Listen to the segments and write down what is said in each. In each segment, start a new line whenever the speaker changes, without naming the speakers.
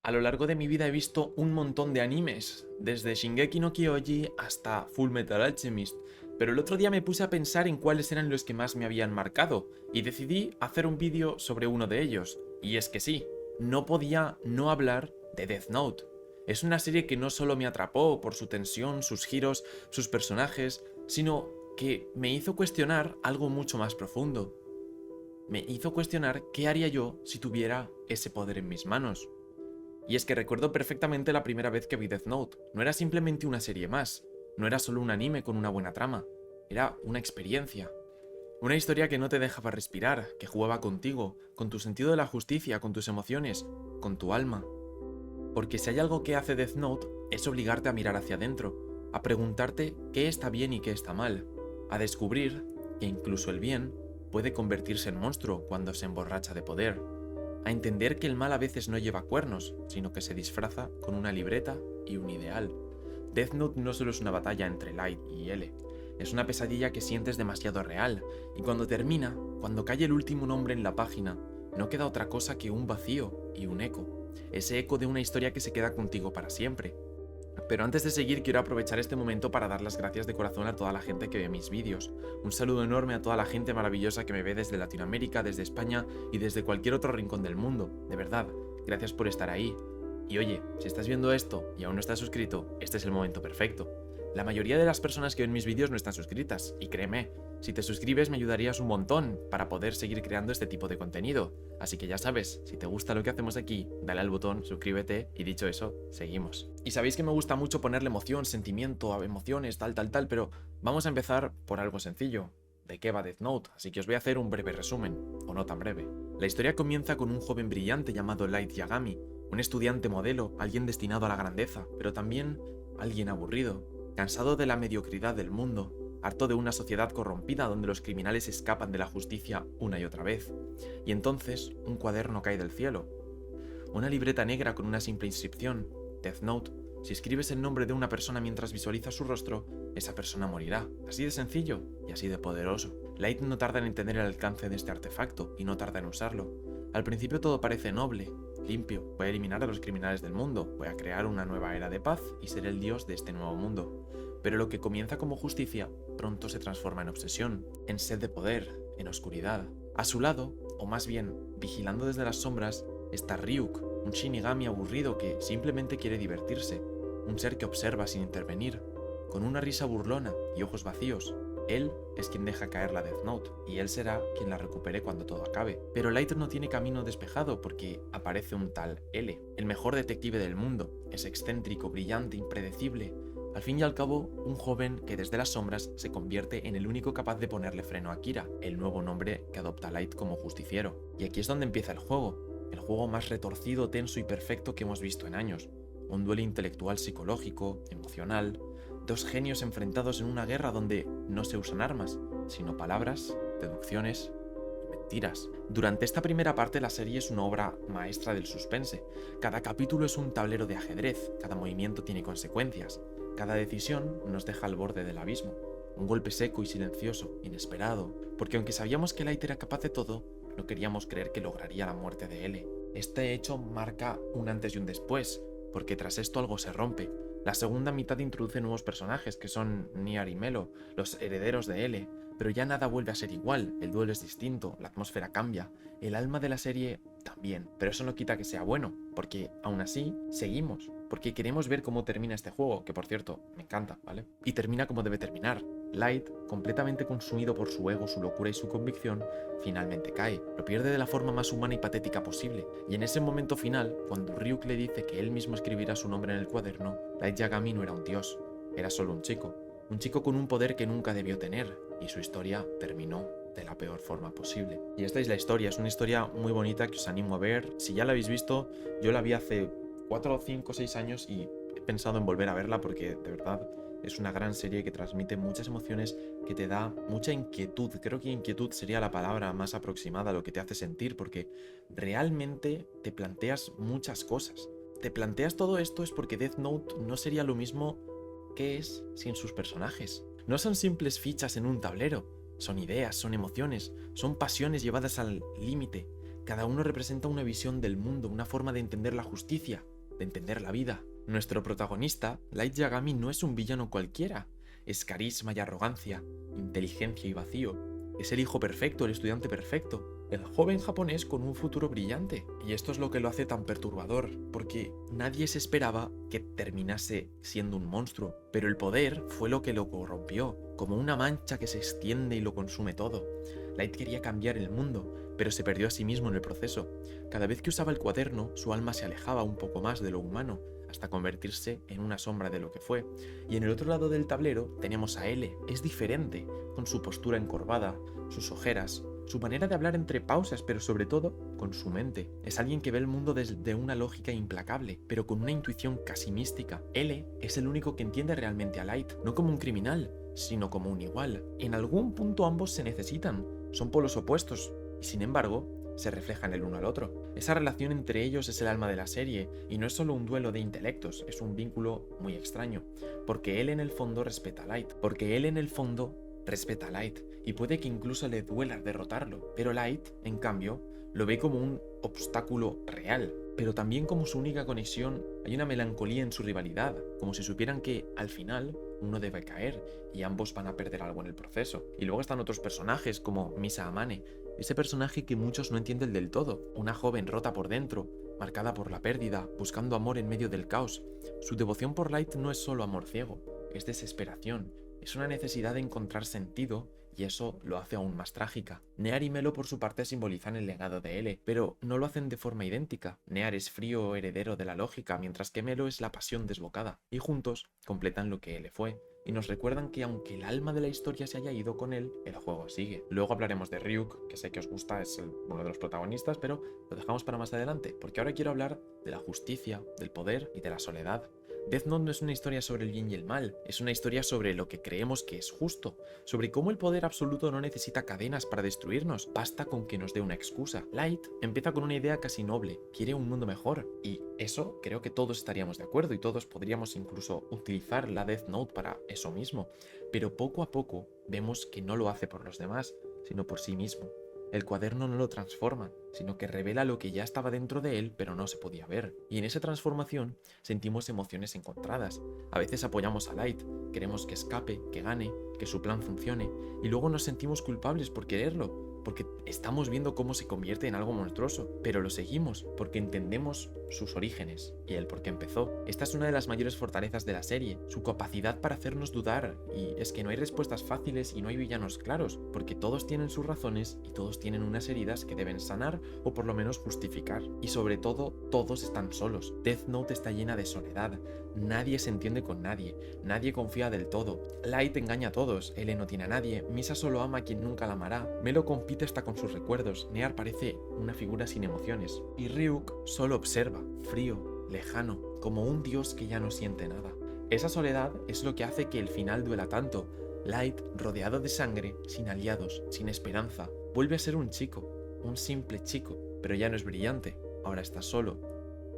A lo largo de mi vida he visto un montón de animes, desde Shingeki no Kyoji hasta Fullmetal Alchemist, pero el otro día me puse a pensar en cuáles eran los que más me habían marcado, y decidí hacer un vídeo sobre uno de ellos. Y es que sí, no podía no hablar de Death Note. Es una serie que no solo me atrapó por su tensión, sus giros, sus personajes, sino que me hizo cuestionar algo mucho más profundo. Me hizo cuestionar qué haría yo si tuviera ese poder en mis manos. Y es que recuerdo perfectamente la primera vez que vi Death Note. No era simplemente una serie más, no era solo un anime con una buena trama, era una experiencia. Una historia que no te dejaba respirar, que jugaba contigo, con tu sentido de la justicia, con tus emociones, con tu alma. Porque si hay algo que hace Death Note, es obligarte a mirar hacia adentro, a preguntarte qué está bien y qué está mal, a descubrir que incluso el bien puede convertirse en monstruo cuando se emborracha de poder, a entender que el mal a veces no lleva cuernos, sino que se disfraza con una libreta y un ideal. Death Note no solo es una batalla entre Light y L, es una pesadilla que sientes demasiado real, y cuando termina, cuando cae el último nombre en la página, no queda otra cosa que un vacío y un eco, ese eco de una historia que se queda contigo para siempre. Pero antes de seguir, quiero aprovechar este momento para dar las gracias de corazón a toda la gente que ve mis vídeos. Un saludo enorme a toda la gente maravillosa que me ve desde Latinoamérica, desde España y desde cualquier otro rincón del mundo. De verdad, gracias por estar ahí. Y oye, si estás viendo esto y aún no estás suscrito, este es el momento perfecto. La mayoría de las personas que ven mis vídeos no están suscritas, y créeme, si te suscribes me ayudarías un montón para poder seguir creando este tipo de contenido. Así que ya sabes, si te gusta lo que hacemos aquí, dale al botón, suscríbete y dicho eso, seguimos. Y sabéis que me gusta mucho ponerle emoción, sentimiento, emociones, tal, pero vamos a empezar por algo sencillo. ¿De qué va Death Note? Así que os voy a hacer un breve resumen, o no tan breve. La historia comienza con un joven brillante llamado Light Yagami, un estudiante modelo, alguien destinado a la grandeza, pero también alguien aburrido, cansado de la mediocridad del mundo, harto de una sociedad corrompida donde los criminales escapan de la justicia una y otra vez. Y entonces, un cuaderno cae del cielo. Una libreta negra con una simple inscripción, Death Note. Si escribes el nombre de una persona mientras visualizas su rostro, esa persona morirá. Así de sencillo y así de poderoso. Light no tarda en entender el alcance de este artefacto y no tarda en usarlo. Al principio todo parece noble, limpio. Voy a eliminar a los criminales del mundo, voy a crear una nueva era de paz y ser el dios de este nuevo mundo. Pero lo que comienza como justicia, pronto se transforma en obsesión, en sed de poder, en oscuridad. A su lado, o más bien, vigilando desde las sombras, está Ryuk, un Shinigami aburrido que simplemente quiere divertirse, un ser que observa sin intervenir, con una risa burlona y ojos vacíos. Él es quien deja caer la Death Note, y él será quien la recupere cuando todo acabe. Pero Light no tiene camino despejado porque aparece un tal L, el mejor detective del mundo. Es excéntrico, brillante, impredecible. Al fin y al cabo, un joven que desde las sombras se convierte en el único capaz de ponerle freno a Kira, el nuevo nombre que adopta Light como justiciero. Y aquí es donde empieza el juego más retorcido, tenso y perfecto que hemos visto en años. Un duelo intelectual, psicológico, emocional, dos genios enfrentados en una guerra donde no se usan armas, sino palabras, deducciones y mentiras. Durante esta primera parte la serie es una obra maestra del suspense. Cada capítulo es un tablero de ajedrez, cada movimiento tiene consecuencias. Cada decisión nos deja al borde del abismo, un golpe seco y silencioso, inesperado, porque aunque sabíamos que Light era capaz de todo, no queríamos creer que lograría la muerte de L. Este hecho marca un antes y un después, porque tras esto algo se rompe. La segunda mitad introduce nuevos personajes que son Niar y Melo, los herederos de L, pero ya nada vuelve a ser igual, el duelo es distinto, la atmósfera cambia, el alma de la serie también, pero eso no quita que sea bueno, porque aún así seguimos, porque queremos ver cómo termina este juego, que por cierto, me encanta, ¿vale? Y termina como debe terminar. Light, completamente consumido por su ego, su locura y su convicción, finalmente cae, lo pierde de la forma más humana y patética posible, y en ese momento final, cuando Ryuk le dice que él mismo escribirá su nombre en el cuaderno, Light Yagami no era un dios, era solo un chico con un poder que nunca debió tener, y su historia terminó de la peor forma posible. Y esta es la historia, es una historia muy bonita que os animo a ver. Si ya la habéis visto, yo la vi hace 4, 5, 6 años y he pensado en volver a verla porque de verdad es una gran serie que transmite muchas emociones, que te da mucha inquietud. Creo que inquietud sería la palabra más aproximada a lo que te hace sentir, porque realmente te planteas muchas cosas. Te planteas todo esto es porque Death Note no sería lo mismo que es sin sus personajes. No son simples fichas en un tablero, son ideas, son emociones, son pasiones llevadas al límite. Cada uno representa una visión del mundo, una forma de entender la justicia de entender la vida. Nuestro protagonista, Light Yagami, no es un villano cualquiera. Es carisma y arrogancia, inteligencia y vacío. Es el hijo perfecto, el estudiante perfecto, el joven japonés con un futuro brillante. Y esto es lo que lo hace tan perturbador, porque nadie se esperaba que terminase siendo un monstruo, pero el poder fue lo que lo corrompió, como una mancha que se extiende y lo consume todo. Light quería cambiar el mundo, pero se perdió a sí mismo en el proceso. Cada vez que usaba el cuaderno, su alma se alejaba un poco más de lo humano, hasta convertirse en una sombra de lo que fue. Y en el otro lado del tablero tenemos a L. Es diferente, con su postura encorvada, sus ojeras, su manera de hablar entre pausas, pero sobre todo con su mente. Es alguien que ve el mundo desde una lógica implacable, pero con una intuición casi mística. L es el único que entiende realmente a Light, no como un criminal, sino como un igual. En algún punto ambos se necesitan, son polos opuestos, y sin embargo, se reflejan el uno al otro. Esa relación entre ellos es el alma de la serie, y no es solo un duelo de intelectos, es un vínculo muy extraño, porque él en el fondo respeta a Light, y puede que incluso le duela derrotarlo, pero Light, en cambio, lo ve como un obstáculo real, pero también como su única conexión. Hay una melancolía en su rivalidad, como si supieran que, al final, uno debe caer, y ambos van a perder algo en el proceso. Y luego están otros personajes, como Misa Amane, ese personaje que muchos no entienden del todo, una joven rota por dentro, marcada por la pérdida, buscando amor en medio del caos. Su devoción por Light no es solo amor ciego, es desesperación, es una necesidad de encontrar sentido, y eso lo hace aún más trágica. Near y Melo por su parte simbolizan el legado de L, pero no lo hacen de forma idéntica. Near es frío, heredero de la lógica, mientras que Melo es la pasión desbocada, y juntos completan lo que L fue, y nos recuerdan que aunque el alma de la historia se haya ido con él, el juego sigue. Luego hablaremos de Ryuk, que sé que os gusta, es uno de los protagonistas, pero lo dejamos para más adelante, porque ahora quiero hablar de la justicia, del poder y de la soledad. Death Note no es una historia sobre el bien y el mal, es una historia sobre lo que creemos que es justo, sobre cómo el poder absoluto no necesita cadenas para destruirnos, basta con que nos dé una excusa. Light empieza con una idea casi noble, quiere un mundo mejor, y eso creo que todos estaríamos de acuerdo y todos podríamos incluso utilizar la Death Note para eso mismo, pero poco a poco vemos que no lo hace por los demás, sino por sí mismo. El cuaderno no lo transforma, sino que revela lo que ya estaba dentro de él, pero no se podía ver. Y en esa transformación sentimos emociones encontradas. A veces apoyamos a Light, queremos que escape, que gane, que su plan funcione, y luego nos sentimos culpables por quererlo, porque estamos viendo cómo se convierte en algo monstruoso, pero lo seguimos porque entendemos sus orígenes y el por qué empezó. Esta es una de las mayores fortalezas de la serie, su capacidad para hacernos dudar, y es que no hay respuestas fáciles y no hay villanos claros, porque todos tienen sus razones y todos tienen unas heridas que deben sanar o por lo menos justificar, y sobre todo, todos están solos. Death Note está llena de soledad, nadie se entiende con nadie, nadie confía del todo, Light engaña a todos, L no tiene a nadie, Misa solo ama a quien nunca la amará, Melo compite hasta con sus recuerdos, Near parece una figura sin emociones, y Ryuk solo observa, frío, lejano, como un dios que ya no siente nada. Esa soledad es lo que hace que el final duela tanto. Light, rodeado de sangre, sin aliados, sin esperanza, vuelve a ser un chico, un simple chico, pero ya no es brillante, ahora está solo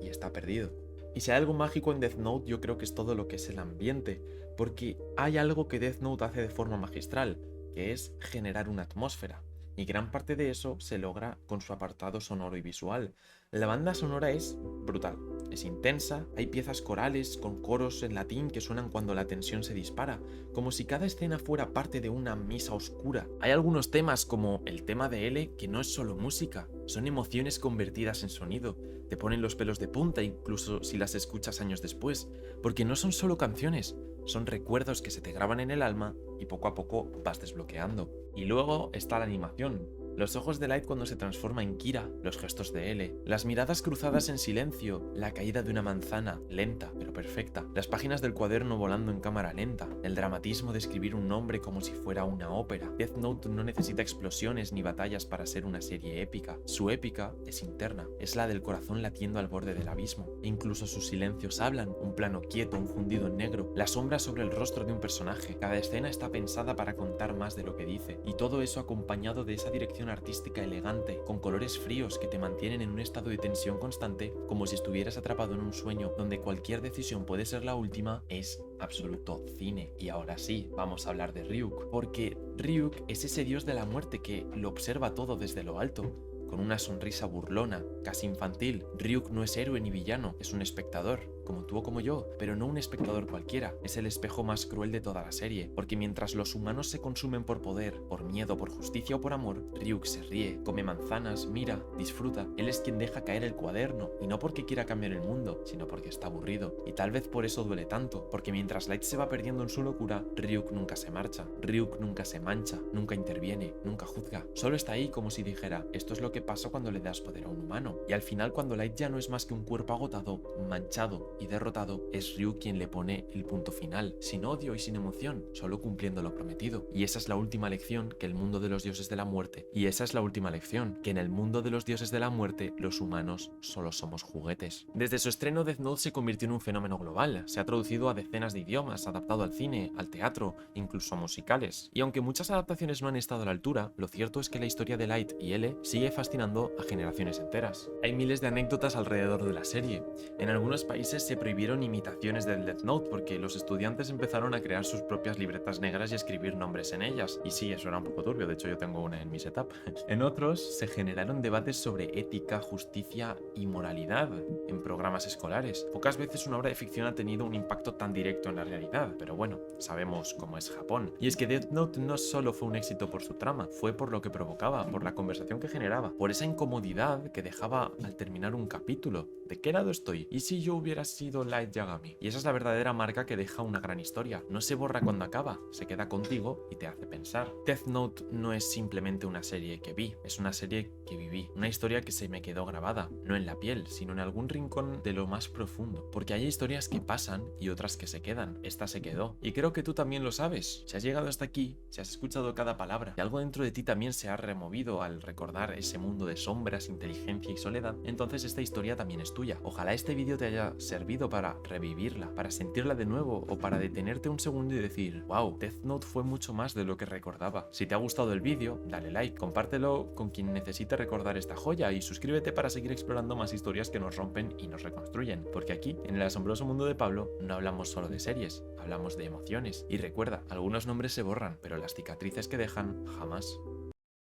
y está perdido. Y si hay algo mágico en Death Note, yo creo que es todo lo que es el ambiente, porque hay algo que Death Note hace de forma magistral, que es generar una atmósfera, y gran parte de eso se logra con su apartado sonoro y visual. La banda sonora es brutal, es intensa, hay piezas corales con coros en latín que suenan cuando la tensión se dispara, como si cada escena fuera parte de una misa oscura. Hay algunos temas como el tema de L que no es solo música, son emociones convertidas en sonido, te ponen los pelos de punta incluso si las escuchas años después, porque no son solo canciones, son recuerdos que se te graban en el alma y poco a poco vas desbloqueando. Y luego está la animación. Los ojos de Light cuando se transforma en Kira, los gestos de L, las miradas cruzadas en silencio, la caída de una manzana, lenta pero perfecta, las páginas del cuaderno volando en cámara lenta, el dramatismo de escribir un nombre como si fuera una ópera. Death Note no necesita explosiones ni batallas para ser una serie épica. Su épica es interna, es la del corazón latiendo al borde del abismo. E incluso sus silencios hablan, un plano quieto, un fundido en negro, la sombra sobre el rostro de un personaje. Cada escena está pensada para contar más de lo que dice, y todo eso acompañado de esa dirección artística elegante, con colores fríos que te mantienen en un estado de tensión constante, como si estuvieras atrapado en un sueño donde cualquier decisión puede ser la última, es absoluto cine. Y ahora sí, vamos a hablar de Ryuk, porque Ryuk es ese dios de la muerte que lo observa todo desde lo alto, con una sonrisa burlona, casi infantil. Ryuk no es héroe ni villano, es un espectador, como tú o como yo, pero no un espectador cualquiera. Es el espejo más cruel de toda la serie, porque mientras los humanos se consumen por poder, por miedo, por justicia o por amor, Ryuk se ríe, come manzanas, mira, disfruta. Él es quien deja caer el cuaderno, y no porque quiera cambiar el mundo, sino porque está aburrido. Y tal vez por eso duele tanto, porque mientras Light se va perdiendo en su locura, Ryuk nunca se marcha, Ryuk nunca se mancha, nunca interviene, nunca juzga. Solo está ahí como si dijera, esto es lo que pasa cuando le das poder a un humano. Y al final, cuando Light ya no es más que un cuerpo agotado, manchado y derrotado, es Ryuk quien le pone el punto final, sin odio y sin emoción, solo cumpliendo lo prometido. Y esa es la última lección que el mundo de los dioses de la muerte. Y esa es la última lección, que en el mundo de los dioses de la muerte, los humanos solo somos juguetes. Desde su estreno, Death Note se convirtió en un fenómeno global. Se ha traducido a decenas de idiomas, adaptado al cine, al teatro, incluso a musicales. Y aunque muchas adaptaciones no han estado a la altura, lo cierto es que la historia de Light y L sigue fascinando a generaciones enteras. Hay miles de anécdotas alrededor de la serie. En algunos países se prohibieron imitaciones del Death Note porque los estudiantes empezaron a crear sus propias libretas negras y escribir nombres en ellas. Y sí, eso era un poco turbio, de hecho yo tengo una en mi setup. En otros se generaron debates sobre ética, justicia y moralidad en programas escolares. Pocas veces una obra de ficción ha tenido un impacto tan directo en la realidad, pero bueno, sabemos cómo es Japón. Y es que Death Note no solo fue un éxito por su trama, fue por lo que provocaba, por la conversación que generaba, por esa incomodidad que dejaba al terminar un capítulo. ¿De qué lado estoy? ¿Y si yo hubiera sido Light Yagami? Y esa es la verdadera marca que deja una gran historia. No se borra cuando acaba, se queda contigo y te hace pensar. Death Note no es simplemente una serie que vi, es una serie que viví. Una historia que se me quedó grabada, no en la piel, sino en algún rincón de lo más profundo. Porque hay historias que pasan y otras que se quedan. Esta se quedó. Y creo que tú también lo sabes. Si has llegado hasta aquí, si has escuchado cada palabra, y algo dentro de ti también se ha removido al recordar ese mundo de sombras, inteligencia y soledad, entonces esta historia también es tuya. Ojalá este vídeo te haya servido para revivirla, para sentirla de nuevo o para detenerte un segundo y decir, wow, Death Note fue mucho más de lo que recordaba. Si te ha gustado el vídeo, dale like, compártelo con quien necesite recordar esta joya y suscríbete para seguir explorando más historias que nos rompen y nos reconstruyen. Porque aquí, en el asombroso mundo de Pablo, no hablamos solo de series, hablamos de emociones. Y recuerda, algunos nombres se borran, pero las cicatrices que dejan jamás.